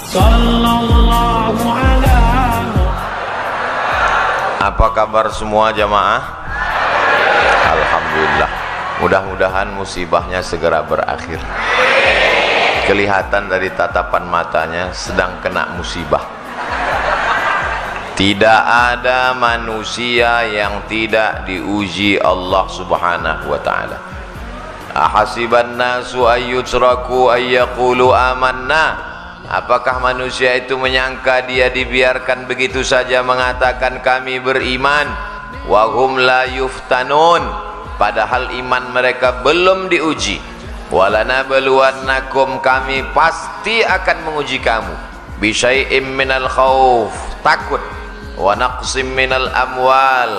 sallallahu ala. Apa kabar semua jamaah? Alhamdulillah. Mudah-mudahan musibahnya segera berakhir. Kelihatan dari tatapan matanya sedang kena musibah. Tidak ada manusia yang tidak diuji Allah Subhanahu wa taala. Ahasiban nasu ayyutraku ayyaqulu amanna. Apakah manusia itu menyangka dia dibiarkan begitu saja mengatakan kami beriman? Wa hum la yuftanun, padahal iman mereka belum diuji. Walanabluwannakum, kami pasti akan menguji kamu, bisyai'im minal khauf, takut, wa naqsim minal amwal.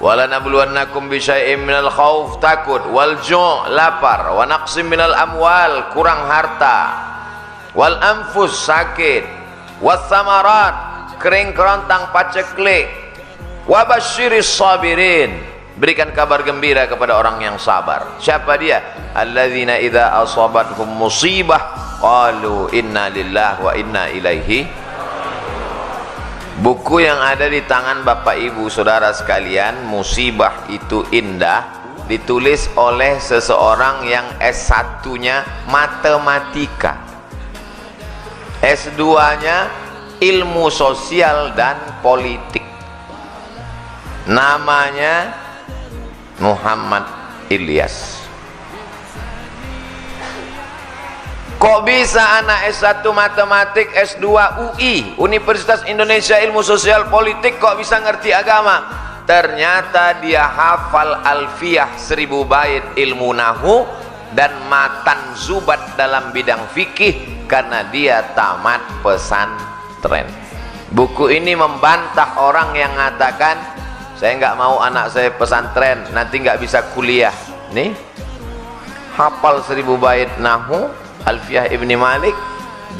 Walanabluwannakum bisyai'im minal khauf, takut, wal ju', lapar, wa naqsim minal amwal, kurang harta, wal anfus, sakit, was samarat, kering kerontang paceklik, wa basyiris sabirin, berikan kabar gembira kepada orang yang sabar. Siapa dia? Alladzina idza asabathum musibah qalu inna lillahi wa inna ilaihi. Buku yang ada di tangan Bapak Ibu Saudara sekalian, Musibah Itu Indah, ditulis oleh seseorang yang S1-nya matematika, S2-nya ilmu sosial dan politik. Namanya Muhammad Ilyas. Kok bisa anak S1 matematik, S2 UI, Universitas Indonesia Ilmu Sosial Politik, kok bisa ngerti agama? Ternyata dia hafal alfiyah 1000 bait ilmu nahu dan matan zubat dalam bidang fikih karena dia tamat pesantren. Buku ini membantah orang yang mengatakan saya nggak mau anak saya pesantren, nanti nggak bisa kuliah. Nih, hafal 1000 bait nahu, alfiyah Ibni Malik,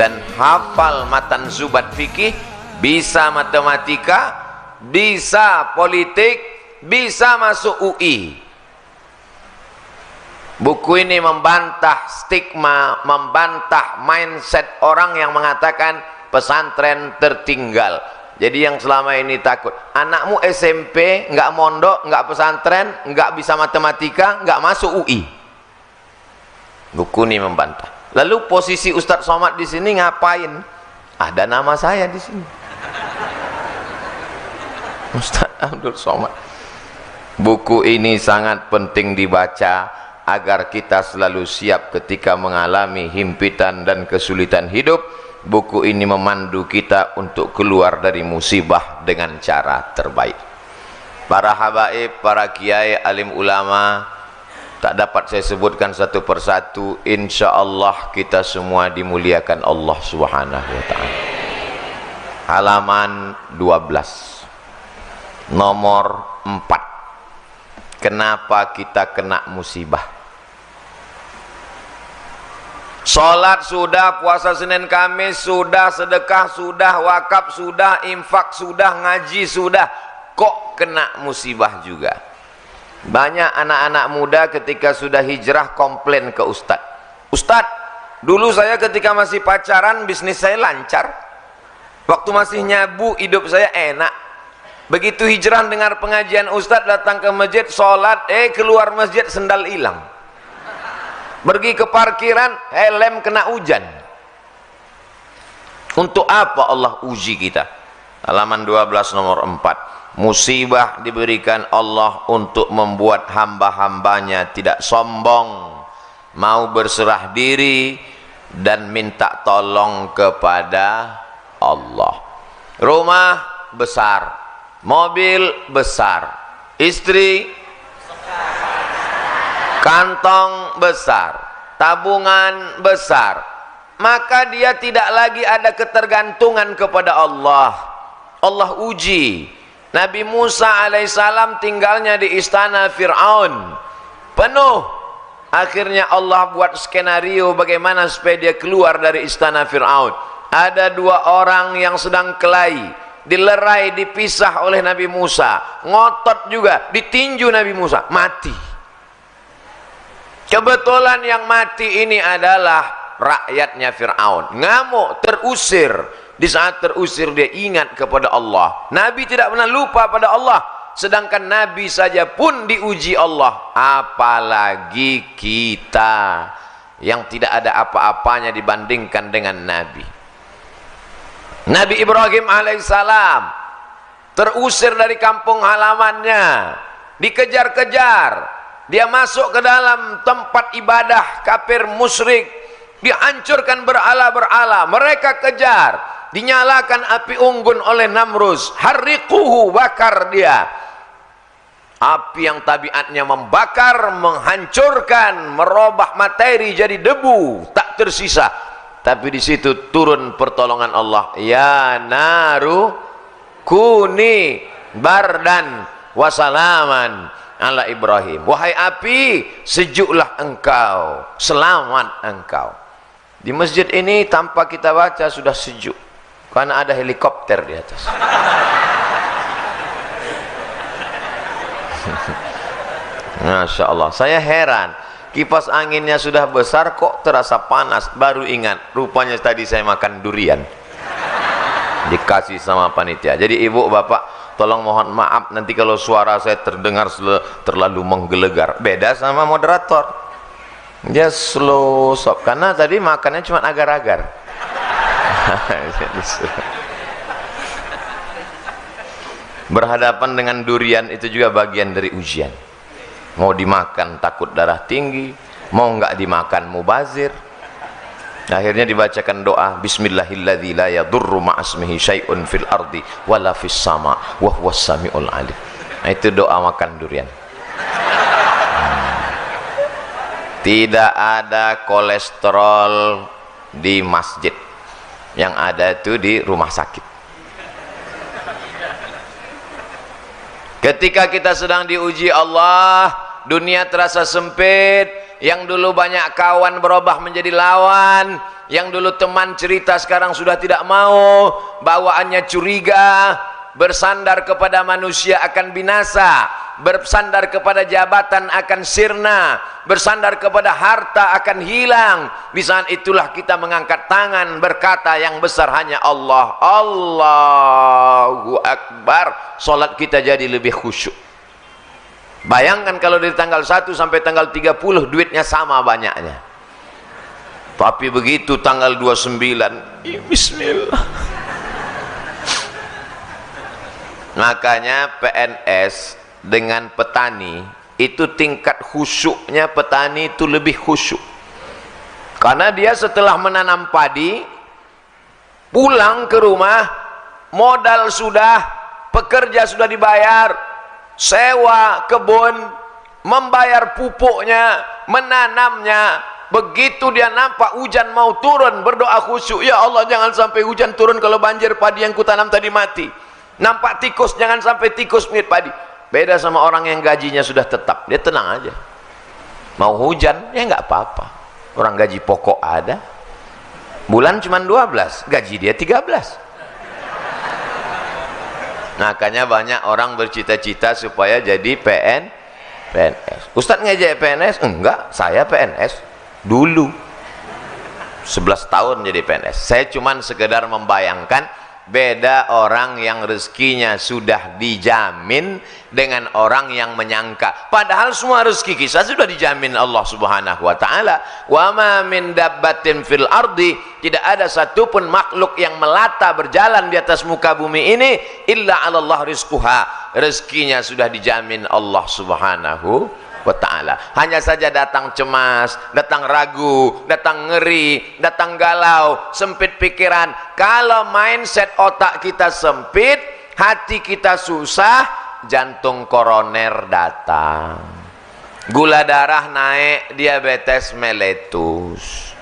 dan hafal matan zubat fikih, bisa matematika, bisa politik, bisa masuk UI. Buku ini membantah stigma, membantah mindset orang yang mengatakan pesantren tertinggal. Jadi yang selama ini takut, anakmu SMP nggak mondok, nggak pesantren, nggak bisa matematika, nggak masuk UI. Buku ini membantah. Lalu posisi Ustadz Somad di sini ngapain? Ada nama saya di sini, Ustadz Abdul Somad. Buku ini sangat penting dibaca agar kita selalu siap ketika mengalami himpitan dan kesulitan hidup. Buku ini memandu kita untuk keluar dari musibah dengan cara terbaik. Para habaib, para kiai, alim ulama, tak dapat saya sebutkan satu persatu. Insya Allah kita semua dimuliakan Allah Subhanahu wa ta'ala. Halaman 12 nomor 4. Kenapa kita kena musibah? Sholat sudah, puasa Senin Kamis sudah, sedekah sudah, wakaf sudah, infak sudah, ngaji sudah, kok kena musibah juga? Banyak anak-anak muda ketika sudah hijrah komplain ke Ustadz. Ustadz, dulu saya ketika masih pacaran bisnis saya lancar, waktu masih nyabu hidup saya enak. Begitu hijrah dengar pengajian Ustadz, datang ke masjid, sholat, keluar masjid sendal hilang. Pergi ke parkiran, helm kena hujan. Untuk apa Allah uji kita? Halaman 12 nomor 4. Musibah diberikan Allah untuk membuat hamba-hambanya tidak sombong, mau berserah diri dan minta tolong kepada Allah. Rumah besar, mobil besar, istri, kantong besar, tabungan besar, maka dia tidak lagi ada ketergantungan kepada Allah. Allah uji. Nabi Musa alaihissalam tinggalnya di istana Fir'aun penuh. Akhirnya Allah buat skenario bagaimana supaya dia keluar dari istana Fir'aun. Ada 2 orang yang sedang kelahi, dilerai, dipisah oleh Nabi Musa, ngotot juga, ditinju Nabi Musa, mati. Kebetulan yang mati ini adalah rakyatnya Fir'aun. Ngamuk, terusir. Di saat terusir dia ingat kepada Allah. Nabi tidak pernah lupa pada Allah. Sedangkan Nabi saja pun diuji Allah. Apalagi kita yang tidak ada apa-apanya dibandingkan dengan Nabi. Nabi Ibrahim alaihissalam terusir dari kampung halamannya. Dikejar-kejar. Dia masuk ke dalam tempat ibadah kafir musyrik. Dihancurkan berhala-berhala. Mereka kejar. Dinyalakan api unggun oleh Namrus. Harriquhu, bakar dia. Api yang tabiatnya membakar, menghancurkan, merubah materi jadi debu, tak tersisa. Tapi di situ turun pertolongan Allah. Ya naru kuni bardan wasalaman ala Ibrahim. Wahai api, sejuklah engkau, selamat engkau. Di masjid ini tanpa kita baca sudah sejuk. Karena ada helikopter di atas. Masya Allah, saya heran. Kipas anginnya sudah besar kok terasa panas. Baru ingat, rupanya tadi saya makan durian. Dikasih sama panitia. Jadi ibu bapak, tolong mohon maaf nanti kalau suara saya terdengar terlalu menggelegar. Beda sama moderator. Dia slow sop. Karena tadi makannya cuma agar-agar. Berhadapan dengan durian itu juga bagian dari ujian. Mau dimakan takut darah tinggi, mau enggak dimakan mubazir. Akhirnya dibacakan doa Bismillahilladzi la yadurru ma'asmihi syai'un fil ardi wala fis sama wa huwas samiul alim. Nah, itu doa makan durian. Tidak ada kolesterol di masjid. Yang ada itu di rumah sakit. Ketika kita sedang diuji Allah, dunia terasa sempit. Yang dulu banyak kawan berubah menjadi lawan. Yang dulu teman cerita sekarang sudah tidak mau. Bawaannya curiga. Bersandar kepada manusia akan binasa. Bersandar kepada jabatan akan sirna. Bersandar kepada harta akan hilang. Di saat itulah kita mengangkat tangan berkata yang besar hanya Allah. Allahu Akbar. Salat kita jadi lebih khusyuk. Bayangkan kalau dari tanggal 1 sampai tanggal 30 duitnya sama banyaknya. Tapi begitu tanggal 29, bismillah. Makanya PNS dengan petani itu tingkat khusyuknya petani itu lebih khusyuk. Karena dia setelah menanam padi pulang ke rumah, modal sudah, pekerja sudah dibayar, sewa kebun, membayar pupuknya, menanamnya. Begitu dia nampak hujan mau turun, berdoa khusyuk, ya Allah jangan sampai hujan turun kalau banjir padi yang kutanam tadi mati. Nampak tikus, jangan sampai tikus mirip padi. Beda sama orang yang gajinya sudah tetap, dia tenang aja. Mau hujan, ya nggak apa-apa. Orang gaji pokok ada. Bulan cuma 12, gaji dia 13. Makanya banyak orang bercita-cita supaya jadi PNS. Ustadz ngejek PNS? Enggak, saya PNS dulu. 11 tahun jadi PNS. Saya cuma sekedar membayangkan beda orang yang rezekinya sudah dijamin dengan orang yang menyangka. Padahal semua rezeki kita sudah dijamin Allah Subhanahu wa taala. Wa ma min dabbatin fil ardi, tidak ada satupun makhluk yang melata berjalan di atas muka bumi ini illa 'ala Allah rizquha. Rezekinya sudah dijamin Allah Subhanahu wa ta'ala. Hanya saja datang cemas, datang ragu, datang ngeri, datang galau, sempit pikiran. Kalau mindset otak kita sempit, hati kita susah, jantung koroner datang, gula darah naik, diabetes meletus,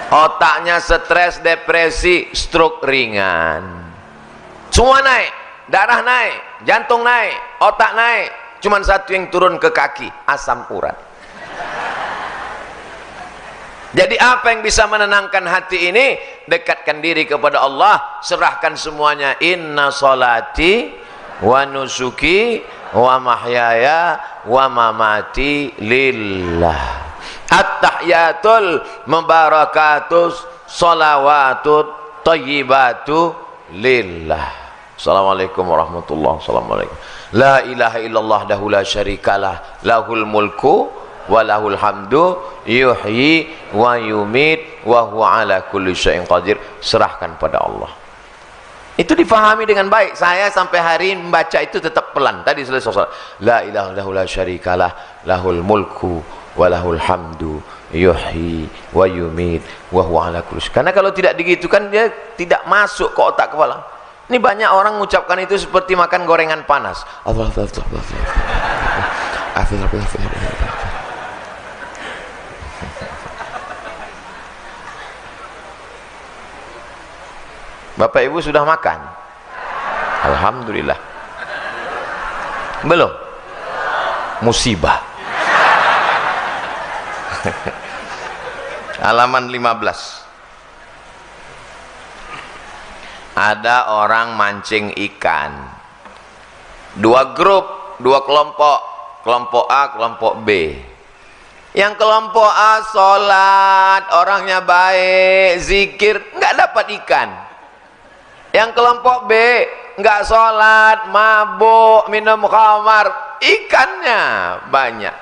otaknya stres, depresi, stroke ringan, semua naik, darah naik, jantung naik, otak naik. Cuman satu yang turun ke kaki, asam urat. Jadi apa yang bisa menenangkan hati ini? Dekatkan diri kepada Allah, serahkan semuanya. Inna salati wa nusuki wa mahyaya wa mamati lillah. at-tahiyatul mubarakatus salawatut thayyibatu lillah. Assalamualaikum warahmatullahi wabarakatuh. La ilaha illallah dahu la syarikalah lahul mulku wa lahul hamdu yuhyi wa yumit wa huwa ala kulli syai'in qadir. Serahkan pada Allah. Itu difahami dengan baik. Saya sampai hari ini membaca itu tetap pelan. Tadi selesai salat. La ilaha illallah la syarikalah lahul mulku wa lahul hamdu yuhyi wa yumit wa huwa ala kulli syai'in. Karena kalau tidak digitukan dia tidak masuk ke otak kepala. Ini banyak orang mengucapkan itu seperti makan gorengan panas. Allah. Bapak Ibu sudah makan? Alhamdulillah. Belum? Musibah. Halaman 15. Ada orang mancing ikan. Dua grup, dua kelompok. Kelompok A, kelompok B. Yang kelompok A sholat, orangnya baik, zikir, nggak dapat ikan. Yang kelompok B nggak sholat, mabuk, minum khamar, ikannya banyak.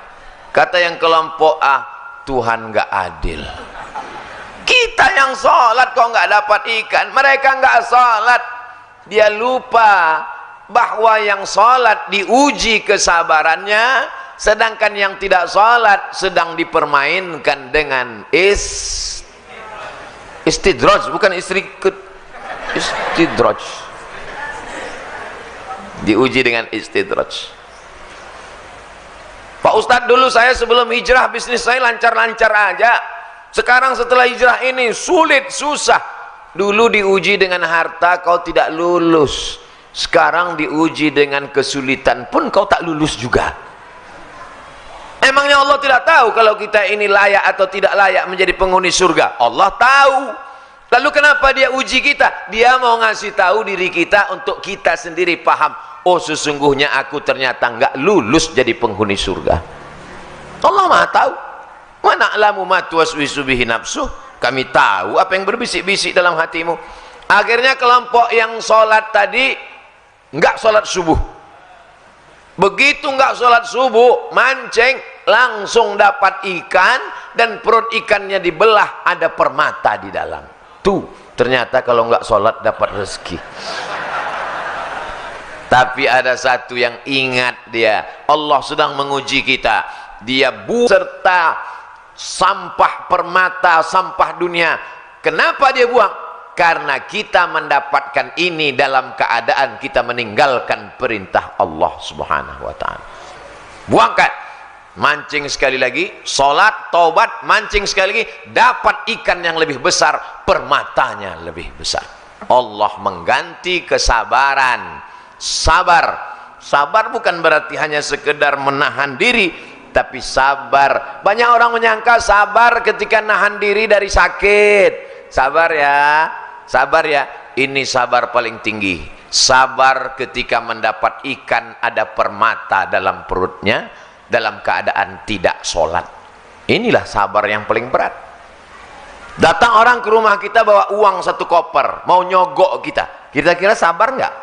Kata yang kelompok A, Tuhan nggak adil. Kita yang sholat kok nggak dapat ikan, mereka nggak sholat. Dia lupa bahwa yang sholat diuji kesabarannya, sedangkan yang tidak sholat sedang dipermainkan dengan istidraj, bukan istidraj, diuji dengan istidraj. Pak Ustadz, dulu saya sebelum hijrah bisnis saya lancar-lancar aja. Sekarang setelah hijrah ini sulit, susah. Dulu diuji dengan harta, kau tidak lulus. Sekarang diuji dengan kesulitan pun kau tak lulus juga. Emangnya Allah tidak tahu kalau kita ini layak atau tidak layak menjadi penghuni surga? Allah tahu. Lalu kenapa dia uji kita? Dia mau ngasih tahu diri kita untuk kita sendiri paham. Oh, sesungguhnya aku ternyata nggak lulus jadi penghuni surga. Allah Maha tahu. Wa na'lamu ma tuwaswisu bihi nafsuh. Kami tahu apa yang berbisik-bisik dalam hatimu. Akhirnya kelompok yang sholat tadi nggak sholat subuh. Begitu nggak sholat subuh, mancing, langsung dapat ikan, dan perut ikannya dibelah, ada permata di dalam. Tuh, ternyata kalau nggak sholat dapat rezeki. Tapi ada satu yang ingat dia, Allah sedang menguji kita. Dia serta sampah permata, sampah dunia. Kenapa dia buang? Karena kita mendapatkan ini dalam keadaan kita meninggalkan perintah Allah Subhanahu wa ta'ala. Buangkan, mancing sekali lagi, sholat, taubat, mancing sekali lagi, dapat ikan yang lebih besar, permatanya lebih besar. Allah mengganti kesabaran. Sabar bukan berarti hanya sekedar menahan diri, tapi sabar. Banyak orang menyangka sabar ketika nahan diri dari sakit. Sabar ya, ini sabar paling tinggi. Sabar ketika mendapat ikan ada permata dalam perutnya, dalam keadaan tidak sholat. Inilah sabar yang paling berat. Datang orang ke rumah kita bawa uang 1 koper, mau nyogok kita, kira-kira sabar nggak?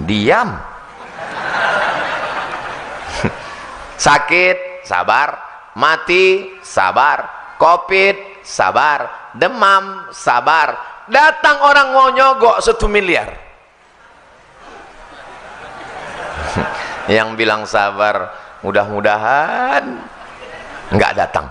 Diam. Sakit, sabar. Mati, sabar. Covid, sabar. Demam, sabar. Datang orang mau nyogok 1 miliar. Yang bilang sabar, mudah-mudahan nggak datang.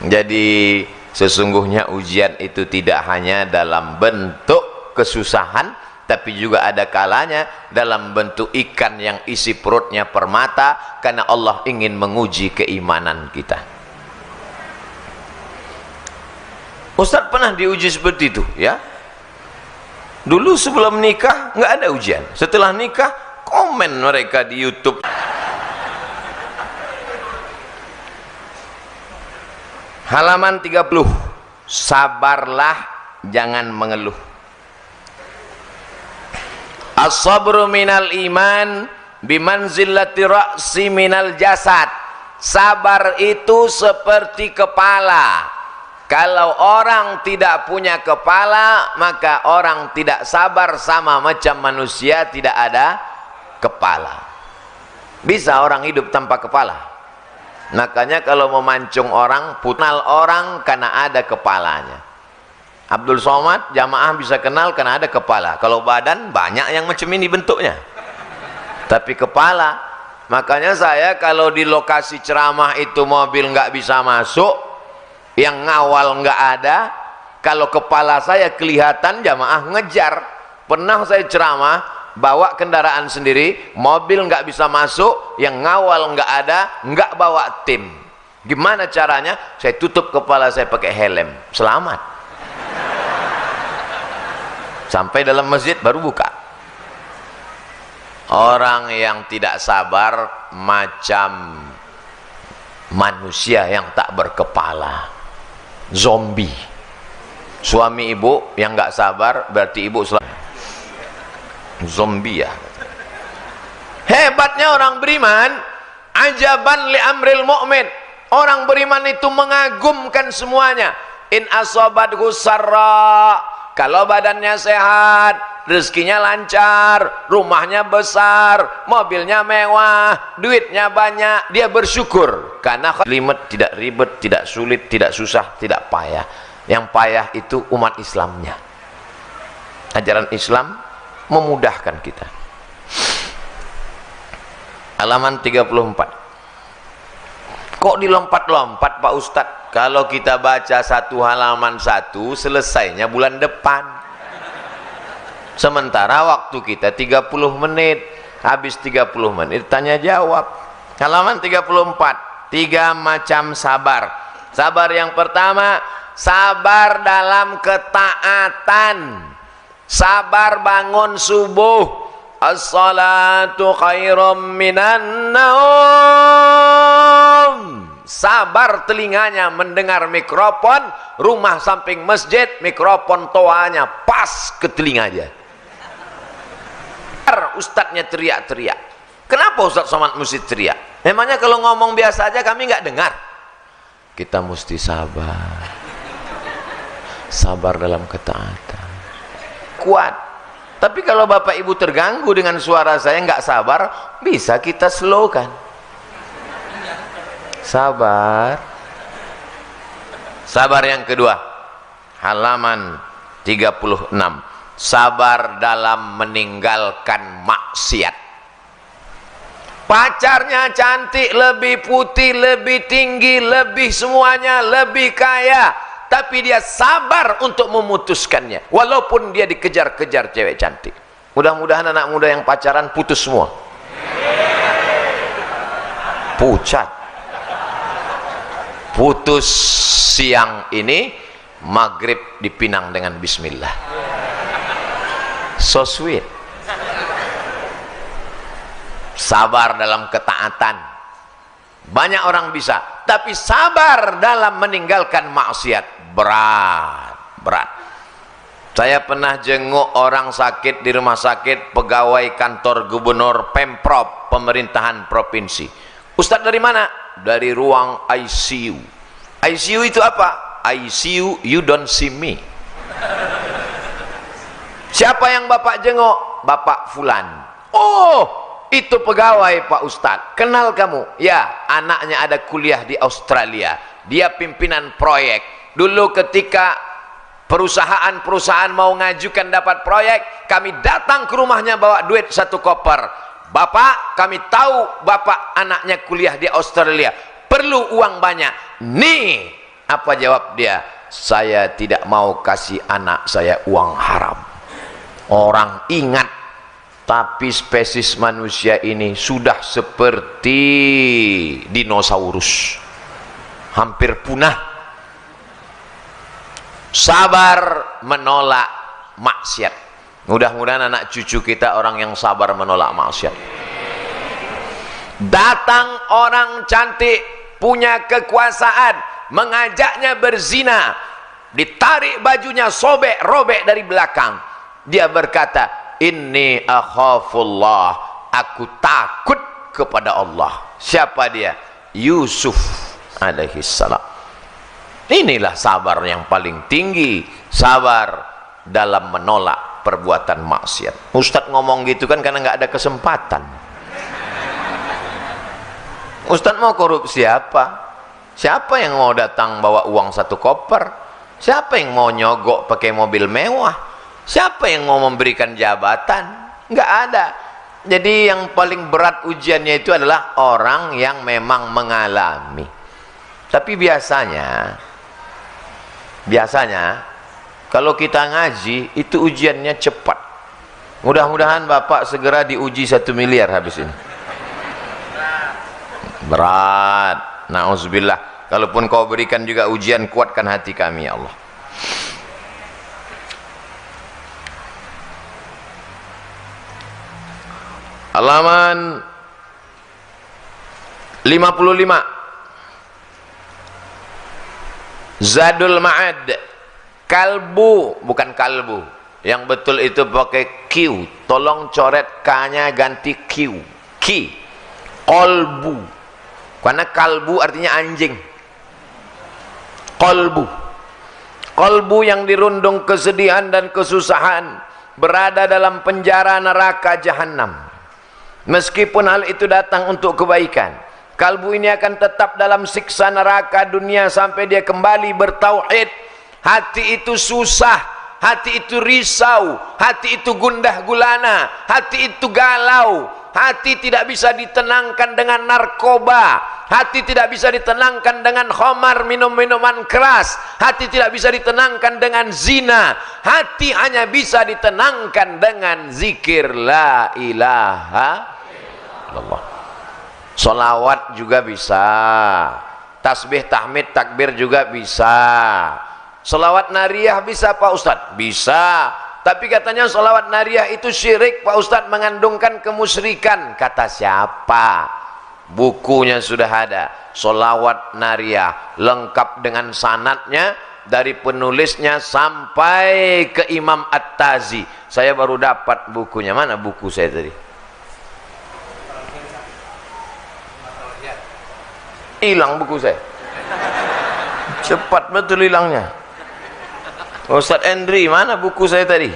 Jadi sesungguhnya ujian itu tidak hanya dalam bentuk kesusahan, tapi juga ada kalanya dalam bentuk ikan yang isi perutnya permata, karena Allah ingin menguji keimanan kita. Ustaz pernah diuji seperti itu ya. Dulu sebelum nikah nggak ada ujian, setelah nikah komen mereka di YouTube. Halaman 30. Sabarlah, jangan mengeluh. As-sabru minal iman bimanzilati ra'si minal jasad. sabar itu seperti kepala. Kalau orang tidak punya kepala, maka orang tidak sabar, sama macam manusia tidak ada kepala. Bisa orang hidup tanpa kepala? Makanya kalau memancung orang, kenal orang karena ada kepalanya. Abdul Somad jamaah bisa kenal karena ada kepala. Kalau badan banyak yang macam ini bentuknya, tapi kepala. Makanya saya kalau di lokasi ceramah itu mobil nggak bisa masuk, yang ngawal nggak ada, kalau kepala saya kelihatan jamaah ngejar. Pernah saya ceramah bawa kendaraan sendiri, mobil nggak bisa masuk, yang ngawal nggak ada, nggak bawa tim. Gimana caranya? Saya tutup kepala saya pakai helm, selamat. Sampai dalam masjid baru buka. Orang yang tidak sabar macam manusia yang tak berkepala, zombie. Suami ibu yang nggak sabar berarti ibu zombie ya. Hebatnya orang beriman, ajaban li amril mu'min. Orang beriman itu mengagumkan semuanya. In asobathu sarra, kalau badannya sehat, rezekinya lancar, rumahnya besar, mobilnya mewah, duitnya banyak, dia bersyukur karena limet, tidak ribet, tidak sulit, tidak susah, tidak payah. Yang payah itu umat Islamnya. Ajaran Islam memudahkan kita. Halaman 34. Kok dilompat-lompat Pak Ustadz? Kalau kita baca satu halaman satu, selesainya bulan depan. Sementara waktu kita 30 menit. Habis 30 menit tanya jawab. Halaman 34. 3 macam sabar. Sabar yang pertama, sabar dalam ketaatan. Sabar bangun subuh. As-salatu khairum minan naum. Sabar telinganya mendengar mikrofon, rumah samping masjid, mikrofon toanya pas ke telinganya. Ustadznya teriak-teriak. Kenapa Ustadz Somad mesti teriak? Memangnya kalau ngomong biasa aja kami nggak dengar? Kita mesti sabar. Sabar dalam ketaatan. Kuat. Tapi kalau Bapak Ibu terganggu dengan suara saya nggak sabar, bisa kita slowkan. Sabar. Sabar yang kedua, halaman 36. Sabar dalam meninggalkan maksiat. Pacarnya cantik, lebih putih, lebih tinggi, lebih semuanya, lebih kaya, tapi dia sabar untuk memutuskannya walaupun dia dikejar-kejar cewek cantik. Mudah-mudahan anak muda yang pacaran putus semua. Pucat. Putus siang ini, maghrib dipinang dengan bismillah. So sweet. Sabar dalam ketaatan. Banyak orang bisa, tapi sabar dalam meninggalkan maksiat berat. Saya pernah jenguk orang sakit di rumah sakit, pegawai kantor gubernur Pemprov, pemerintahan provinsi. Ustadz dari mana? Dari ruang ICU. ICU itu apa? ICU you don't see me. Siapa yang Bapak jenguk? Bapak Fulan. Oh, itu pegawai Pak Ustadz. Kenal kamu? Ya, anaknya ada kuliah di Australia. Dia pimpinan proyek. Dulu ketika perusahaan-perusahaan mau ngajukan dapat proyek, kami datang ke rumahnya bawa duit 1 koper. Bapak, kami tahu Bapak anaknya kuliah di Australia, perlu uang banyak. Nih, apa jawab dia? Saya tidak mau kasih anak saya uang haram. Orang ingat, tapi spesies manusia ini sudah seperti dinosaurus, hampir punah. Sabar menolak maksiat. Mudah-mudahan anak cucu kita orang yang sabar menolak maksiat. Datang orang cantik, punya kekuasaan, mengajaknya berzina, ditarik bajunya, sobek-robek dari belakang. Dia berkata, inni akhafullah, aku takut kepada Allah. Siapa dia? Yusuf alaihi salam. Inilah sabar yang paling tinggi, sabar dalam menolak perbuatan maksiat. Ustadz ngomong gitu kan karena nggak ada kesempatan. Ustadz mau korupsi apa? Siapa yang mau datang bawa uang 1 koper? Siapa yang mau nyogok pakai mobil mewah? Siapa yang mau memberikan jabatan? Nggak ada. Jadi yang paling berat ujiannya itu adalah orang yang memang mengalami. Tapi biasanya kalau kita ngaji itu ujiannya cepat. Mudah-mudahan Bapak segera diuji 1 miliar habis ini. Berat. Na'udzubillah. Kalaupun kau berikan juga ujian, kuatkan hati kami ya Allah. Halaman 55. Zadul Ma'ad. Kalbu, bukan kalbu. Yang betul itu pakai Q. Tolong coret K-nya ganti Q. Ki. Kolbu. Karena kalbu artinya anjing. Kolbu. Kolbu yang dirundung kesedihan dan kesusahan, berada dalam penjara neraka jahanam. Meskipun hal itu datang untuk kebaikan, kalbu ini akan tetap dalam siksa neraka dunia sampai dia kembali bertauhid. Hati itu susah, hati itu risau, hati itu gundah gulana, hati itu galau, hati tidak bisa ditenangkan dengan narkoba, hati tidak bisa ditenangkan dengan khamar, minum-minuman keras, hati tidak bisa ditenangkan dengan zina, hati hanya bisa ditenangkan dengan zikir la ilaha illallah. Solawat juga bisa, tasbih, tahmid, takbir juga bisa. Solawat nariyah bisa Pak Ustadz? Bisa. Tapi katanya solawat nariyah itu syirik Pak Ustadz, mengandungkan kemusyrikan. Kata siapa? Bukunya sudah ada. Solawat nariyah lengkap dengan sanadnya dari penulisnya sampai ke Imam At-Tazi. Saya baru dapat bukunya. Mana buku saya tadi? Hilang buku saya. Cepat betul hilangnya. Ustadz Endri, mana buku saya tadi?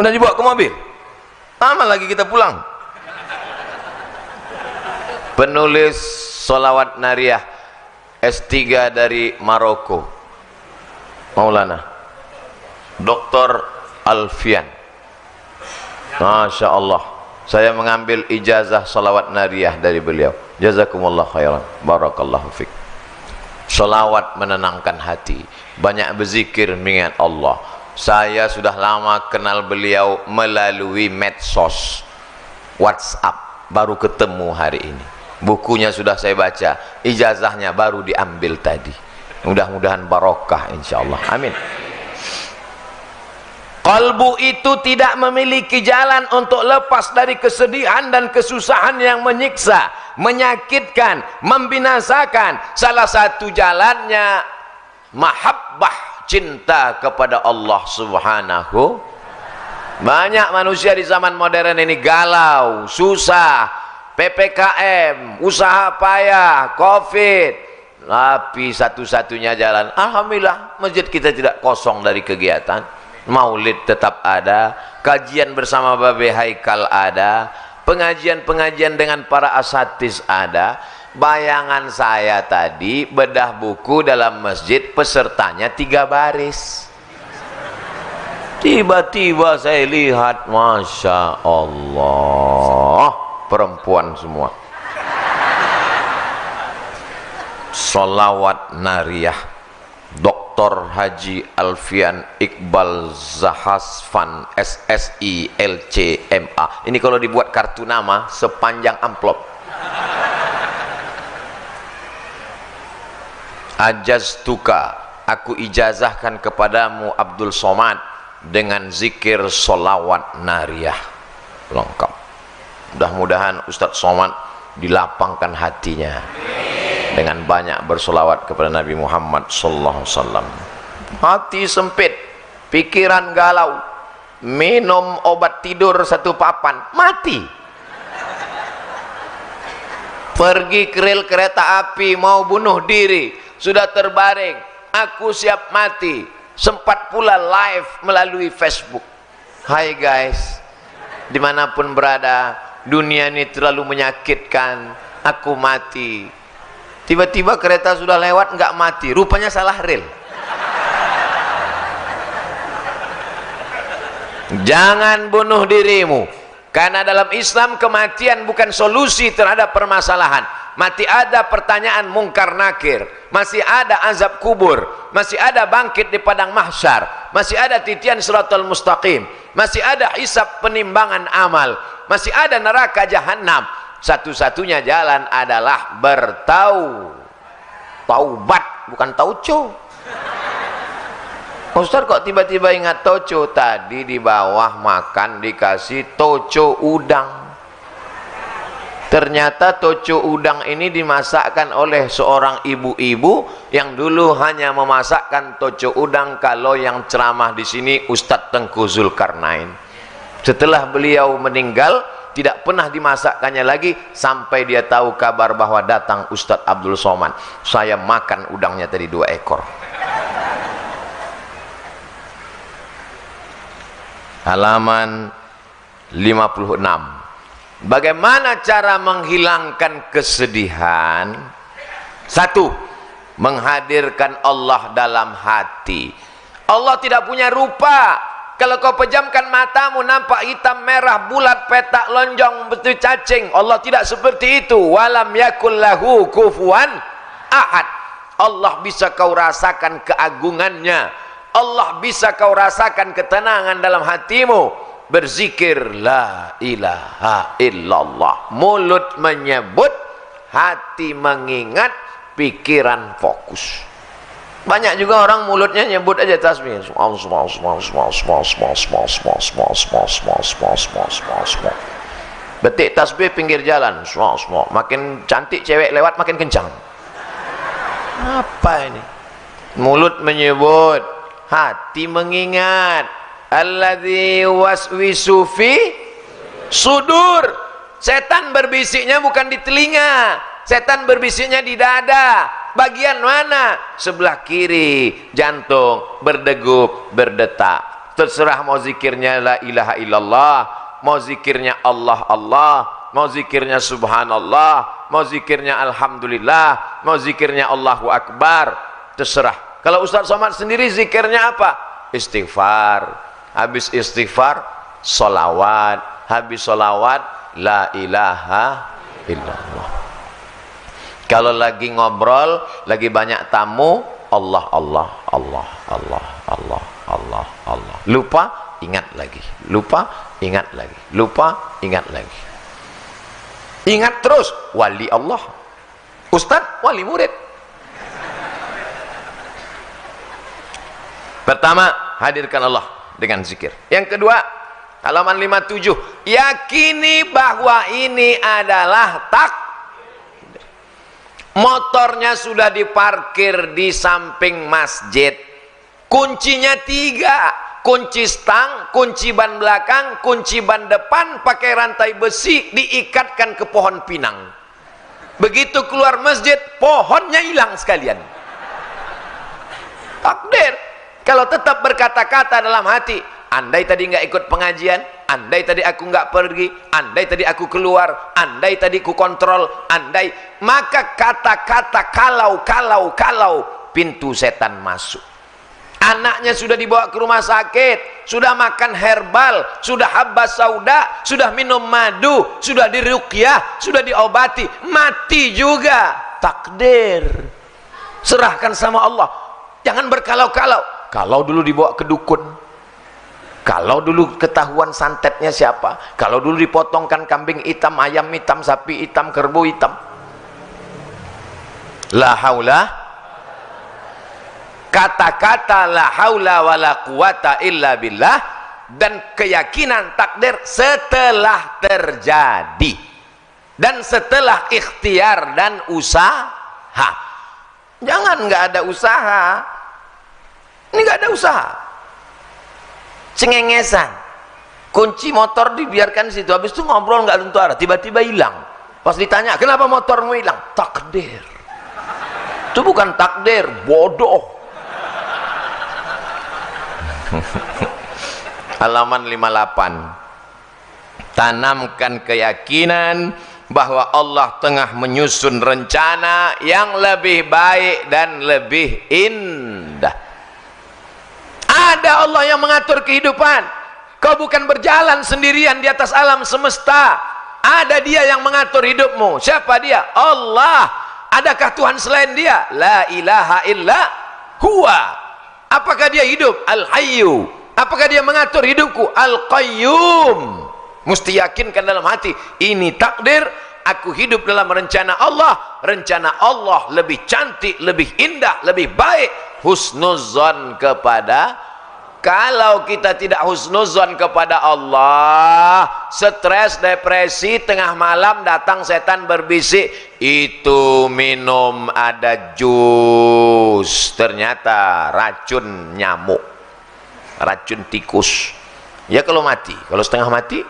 Udah dibawa ke mobil? Lama lagi kita pulang. Penulis solawat nariyah S3 dari Maroko, Maulana Dr. Alfian. Masya Allah, saya mengambil ijazah solawat nariyah dari beliau. Jazakumullah khairan, barakallahu fiqh. Solawat menenangkan hati, banyak berzikir mengingat Allah. Saya sudah lama kenal beliau melalui medsos, WhatsApp, baru ketemu hari ini. Bukunya sudah saya baca, ijazahnya baru diambil tadi. Mudah-mudahan barokah insyaallah, amin. Kalbu itu tidak memiliki jalan untuk lepas dari kesedihan dan kesusahan yang menyiksa, menyakitkan, membinasakan. Salah satu jalannya mahabbah, cinta kepada Allah Subhanahu. Banyak manusia di zaman modern ini galau, susah, PPKM, usaha payah, Covid. Tapi satu-satunya jalan, alhamdulillah, masjid kita tidak kosong dari kegiatan. Maulid tetap ada, kajian bersama Babe Haikal ada, pengajian-pengajian dengan para asatiz ada. Bayangan saya tadi bedah buku dalam masjid, pesertanya 3 baris. Tiba-tiba saya lihat, Masya Allah, perempuan semua. Solawat nariyah Dr. Haji Alfian Iqbal Zahasfan SSI LCMA. Ini kalau dibuat kartu nama sepanjang amplop. Ajaztuka, aku ijazahkan kepadamu Abdul Somad dengan zikir solawat nariyah lengkap. Mudah-mudahan Ustadz Somad dilapangkan hatinya dengan banyak bersolawat kepada Nabi Muhammad sallallahu alaihi wasallam. Hati sempit, pikiran galau, minum obat tidur 1 papan, mati. pergi ke rel kereta api mau bunuh diri, sudah terbaring, aku siap mati, sempat pula live melalui Facebook. Hai guys, dimanapun berada, dunia ini terlalu menyakitkan, aku mati. Tiba-tiba kereta sudah lewat, nggak mati, rupanya salah rel. Jangan bunuh dirimu, karena dalam Islam kematian bukan solusi terhadap permasalahan. Mati ada pertanyaan mungkar nakir, masih ada azab kubur, masih ada bangkit di padang mahsyar, masih ada titian siratal mustaqim, masih ada hisab penimbangan amal, masih ada neraka jahanam. Satu-satunya jalan adalah taubat, bukan tauco. Ustaz kok tiba-tiba ingat toco? Tadi di bawah makan dikasih toco udang. Ternyata toco udang ini dimasakkan oleh seorang ibu-ibu yang dulu hanya memasakkan toco udang kalau yang ceramah di sini Ustadz Tengku Zulkarnain. Setelah beliau meninggal, tidak pernah dimasakkannya lagi sampai dia tahu kabar bahwa datang Ustadz Abdul Somad. Saya makan udangnya tadi 2 ekor. Halaman 56. Bagaimana cara menghilangkan kesedihan? 1. Menghadirkan Allah dalam hati. Allah tidak punya rupa. Kalau kau pejamkan matamu nampak hitam, merah, bulat, petak, lonjong, betul cacing. Allah tidak seperti itu. Walam yakul lahu kufuwan ahad. Allah bisa kau rasakan keagungannya. Allah bisa kau rasakan ketenangan dalam hatimu. Berzikir la ilaha illallah, mulut menyebut, hati mengingat, pikiran fokus. Banyak juga orang mulutnya nyebut aja tasbih, betik tasbih pinggir jalan, makin cantik cewek lewat makin kencang. Apa ini? Mulut menyebut, hati mengingat. Alladzi waswisu fi sudur. Setan berbisiknya bukan di telinga, setan berbisiknya di dada. Bagian mana? Sebelah kiri jantung berdegup, berdetak. Terserah mau zikirnya la ilaha illallah, mau zikirnya Allah Allah, mau zikirnya subhanallah, mau zikirnya alhamdulillah, mau zikirnya Allahu akbar, terserah. Kalau Ustaz Somad sendiri zikirnya apa? Istighfar. Habis istighfar, solawat. Habis solawat, la ilaha illallah. Kalau lagi ngobrol, lagi banyak tamu, Allah Allah Allah Allah Allah Allah Allah. Lupa, ingat lagi. Lupa, ingat lagi. Lupa, ingat lagi. Ingat terus, wali Allah. Ustadz, wali murid. Pertama, hadirkan Allah dengan zikir. Yang kedua, halaman 57, yakini bahwa ini adalah takdir. Motornya sudah diparkir di samping masjid, kuncinya 3, kunci stang, kunci ban belakang, kunci ban depan, pakai rantai besi diikatkan ke pohon pinang. Begitu keluar masjid, pohonnya hilang sekalian. Takdir. Kalau tetap berkata-kata dalam hati, andai tadi nggak ikut pengajian, andai tadi aku nggak pergi, andai tadi aku keluar, andai tadi aku kontrol, andai, maka kata-kata kalau pintu setan masuk. Anaknya sudah dibawa ke rumah sakit, sudah makan herbal, sudah habbas sauda, sudah minum madu, sudah diruqyah, sudah diobati, mati juga. Takdir. Serahkan sama Allah. Jangan berkalau-kalau. Kalau dulu dibawa ke dukun, kalau dulu ketahuan santetnya siapa, kalau dulu dipotongkan kambing hitam, ayam hitam, sapi hitam, kerbau hitam. La haula, kata-kata la haula wala quwata illa billah, dan keyakinan takdir setelah terjadi dan setelah ikhtiar dan usaha. Jangan nggak ada usaha. Ini nggak ada usaha, cengengesan, kunci motor dibiarkan situ, habis itu ngobrol nggak tentu arah, tiba-tiba hilang. Pas ditanya, kenapa motormu hilang? Takdir. Itu bukan takdir, bodoh. Halaman 58. Tanamkan keyakinan bahwa Allah tengah menyusun rencana yang lebih baik dan lebih indah. Ada Allah yang mengatur kehidupan. Kau bukan berjalan sendirian di atas alam semesta. Ada Dia yang mengatur hidupmu. Siapa Dia? Allah. Adakah Tuhan selain Dia? La ilaha illa huwa. Apakah Dia hidup? Al-Hayyu. Apakah Dia mengatur hidupku? Al-Qayyum. Mesti yakinkan dalam hati, ini takdir, aku hidup dalam rencana Allah. Rencana Allah lebih cantik, lebih indah, lebih baik. Husnuzon kepada. Kalau kita tidak husnuzon kepada Allah, stres, depresi, tengah malam datang setan berbisik, itu minum ada jus, ternyata racun nyamuk, racun tikus. Ya kalau mati, kalau setengah mati.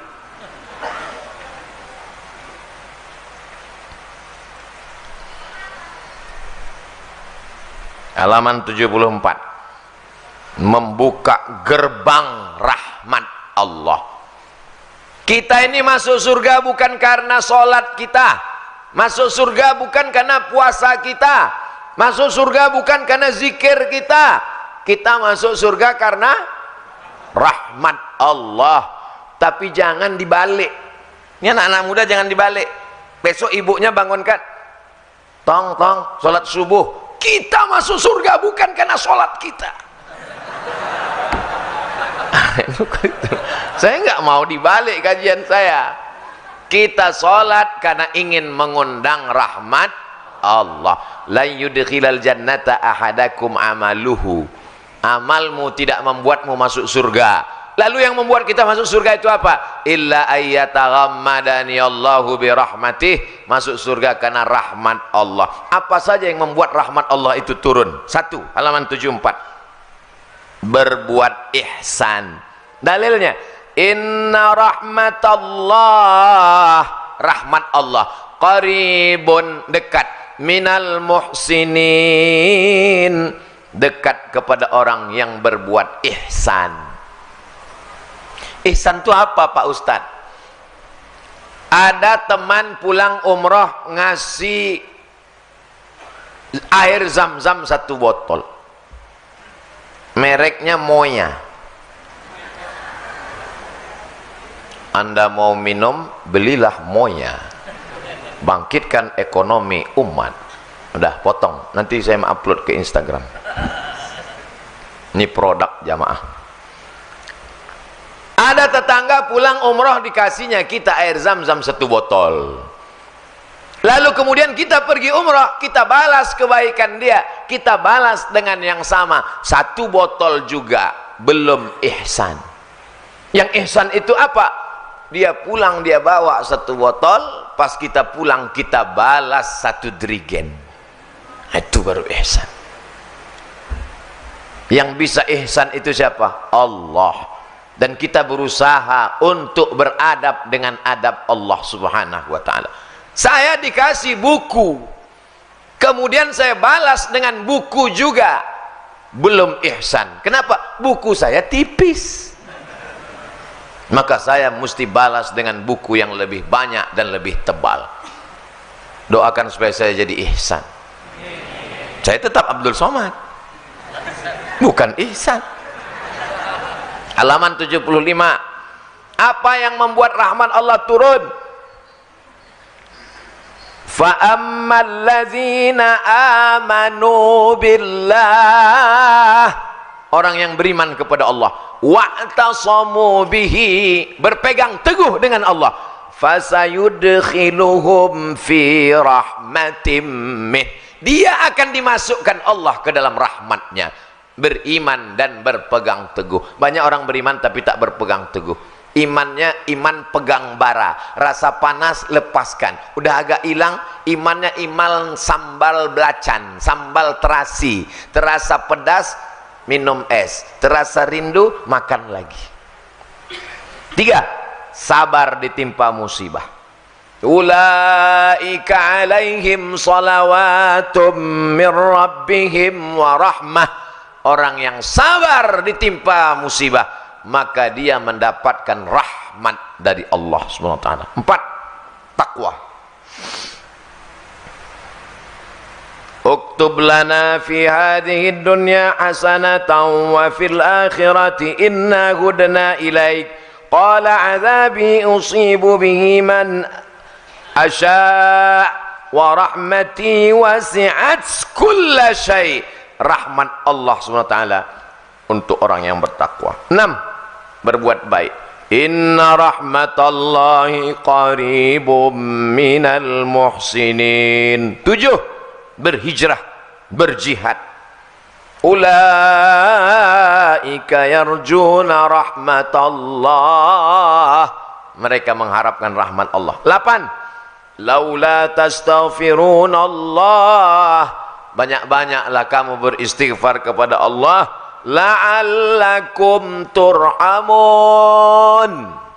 Halaman 74. Membuka gerbang rahmat Allah. Kita ini masuk surga bukan karena sholat kita, masuk surga bukan karena puasa kita, masuk surga bukan karena zikir kita. Kita masuk surga karena rahmat Allah. Tapi jangan dibalik. Ini anak-anak muda jangan dibalik. Besok ibunya bangunkan, tong sholat subuh. Kita masuk surga bukan karena sholat kita. Saya nggak mau dibalik kajian saya. Kita sholat karena ingin mengundang rahmat Allah. La yudkhilal jannata ahadakum amaluhu. Amalmu tidak membuatmu masuk surga. Lalu yang membuat kita masuk surga itu apa? Illa ayyataghammadani Allahu birahmatih. Masuk surga karena rahmat Allah. Apa saja yang membuat rahmat Allah itu turun? 1, halaman 74. Berbuat ihsan. Dalilnya, inna rahmatallah, rahmat Allah qaribun, dekat, minal muhsinin, dekat kepada orang yang berbuat ihsan. Ihsan itu apa Pak Ustadz? Ada teman pulang umroh ngasih air zam-zam 1 botol, mereknya Moya. Anda mau minum, belilah Moya, bangkitkan ekonomi umat. Udah potong, nanti saya upload ke Instagram. Ini produk jamaah. Ada tetangga pulang umroh dikasihnya kita air zam-zam 1 botol. Lalu kemudian kita pergi umroh, kita balas kebaikan dia, kita balas dengan yang sama, 1 botol juga, belum ihsan. Yang ihsan itu apa? Dia pulang, dia bawa 1 botol, pas kita pulang kita balas 1 drigen. Itu baru ihsan. Yang bisa ihsan itu siapa? Allah. Dan kita berusaha untuk beradab dengan adab Allah subhanahu wa ta'ala. Saya dikasih buku, kemudian saya balas dengan buku juga, belum ihsan. Kenapa? Buku saya tipis, maka saya mesti balas dengan buku yang lebih banyak dan lebih tebal. Doakan supaya saya jadi ihsan. Saya tetap Abdul Somad, bukan ihsan. Halaman 75. Apa yang membuat rahmat Allah turun? Fa'ammal ladzina amanu billah, orang yang beriman kepada Allah, wa'tasamu bihi, berpegang teguh dengan Allah, fasayudkhiluhum fi rahmatim min, dia akan dimasukkan Allah ke dalam rahmatnya. Beriman dan berpegang teguh. Banyak orang beriman tapi tak berpegang teguh. Imannya iman pegang bara, rasa panas lepaskan, udah agak hilang imannya, iman sambal belacan, sambal terasi, terasa pedas minum es, terasa rindu makan lagi. 3, sabar ditimpa musibah. ulaika alaihim salawatum min rabbihim wa rahmah. Orang yang sabar ditimpa musibah, maka dia mendapatkan rahmat dari Allah Subhanahu wa taala. 4, takwa. Uktub lana fi hadhihi dunya hasanatan wa fil akhirati inna hudna ilaik. Qala azabi usibu bihi man asya' wa rahmati wasi'at kulla syai'. Rahmat Allah SWT untuk orang yang bertakwa. 6, berbuat baik. Inna rahmatallahi qaribum minal muhsinin. 7, berhijrah, berjihad. Ulaika yarjuna rahmatallah. Mereka mengharapkan rahmat Allah. 8, laula tastaghfirunallah. Banyak-banyaklah kamu beristighfar kepada Allah, la'allakum turhamun.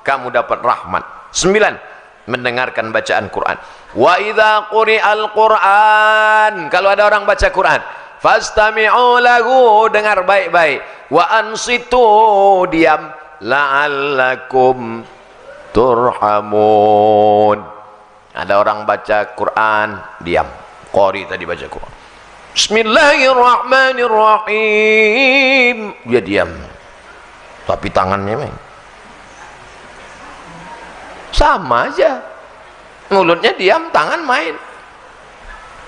Kamu dapat rahmat. 9, mendengarkan bacaan Quran. Wa idza quri'al Quran, kalau ada orang baca Quran, fastami'u lahu, dengar baik-baik. Wa ansitu, diam. La'allakum turhamun. Ada orang baca Quran, diam. Qari tadi baca Quran, Bismillahirrahmanirrahim, dia diam, tapi tangannya sama aja, mulutnya diam, tangan main.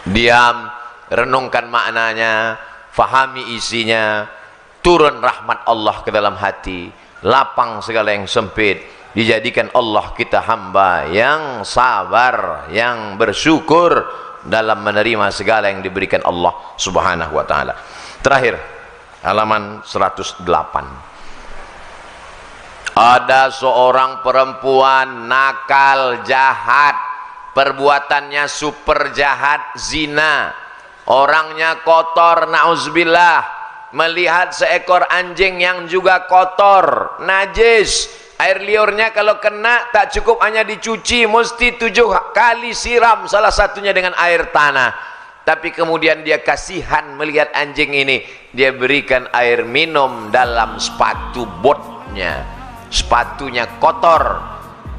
Diam, renungkan maknanya, fahami isinya, turun rahmat Allah ke dalam hati, lapang segala yang sempit. Dijadikan Allah kita hamba yang sabar, yang bersyukur dalam menerima segala yang diberikan Allah Subhanahu wa taala. Terakhir, halaman 108. Ada seorang perempuan nakal, jahat, perbuatannya super jahat, zina, orangnya kotor, nauzubillah, melihat seekor anjing yang juga kotor, najis, air liurnya kalau kena tak cukup hanya dicuci, mesti 7 kali siram, salah satunya dengan air tanah. Tapi kemudian dia kasihan melihat anjing ini, dia berikan air minum dalam sepatu botnya. Sepatunya kotor,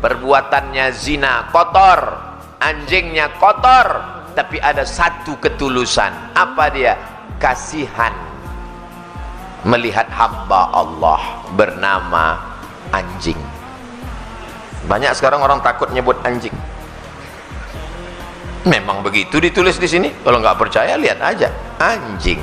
perbuatannya zina, kotor, anjingnya kotor, tapi ada satu ketulusan. Apa dia? Kasihan melihat hamba Allah bernama anjing. Banyak sekarang orang takut nyebut anjing. Memang begitu ditulis di sini. Kalau nggak percaya lihat aja, anjing.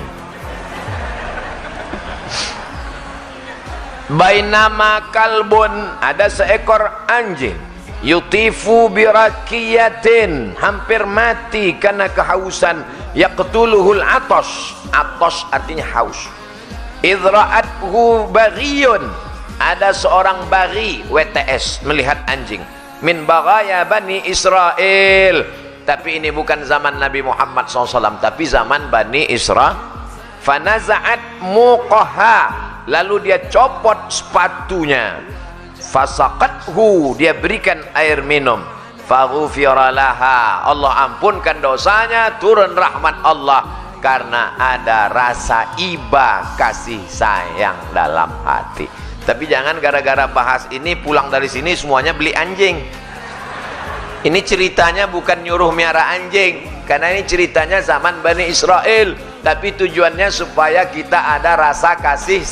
Bainama kalbun, ada seekor anjing, yutifu birakiyatin, hampir mati karena kehausan, yaqtuluhul atos. Atos artinya haus. Idra'athu baghiyun, ada seorang bagi, WTS, melihat anjing, min baghaya Bani Israel. Tapi ini bukan zaman Nabi Muhammad SAW, tapi zaman Bani Israel. Fanaza'at muqaha, lalu dia copot sepatunya. Fasaqathu, dia berikan air minum. Faghufira laha, Allah ampunkan dosanya, turun rahmat Allah, karena ada rasa iba, kasih sayang dalam hati. Tapi jangan gara-gara bahas ini pulang dari sini semuanya beli anjing. Ini ceritanya bukan nyuruh miara anjing, karena ini ceritanya zaman Bani Israel, tapi tujuannya supaya kita ada rasa kasih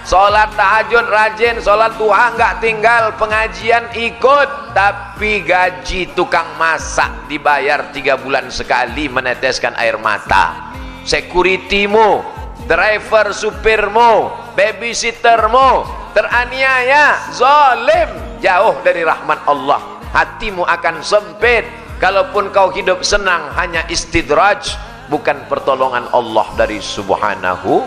sholat tahajud rajin, sholat duha nggak tinggal, pengajian ikut, tapi gaji tukang masak dibayar 3 bulan sekali, meneteskan air mata. Securitymu, driver supirmu, babysittermu teraniaya, zalim, jauh dari rahmat Allah. Hatimu akan sempit. Kalaupun kau hidup senang, hanya istidraj, bukan pertolongan Allah dari Subhanahu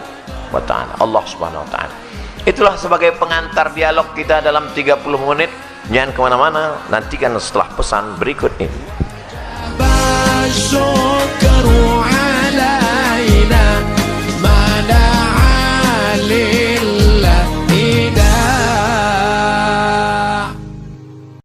wa ta'ala. Allah Subhanahu wa ta'ala. Itulah sebagai pengantar dialog kita dalam 30 menit. Jangan kemana-mana, nantikan setelah pesan berikut ini.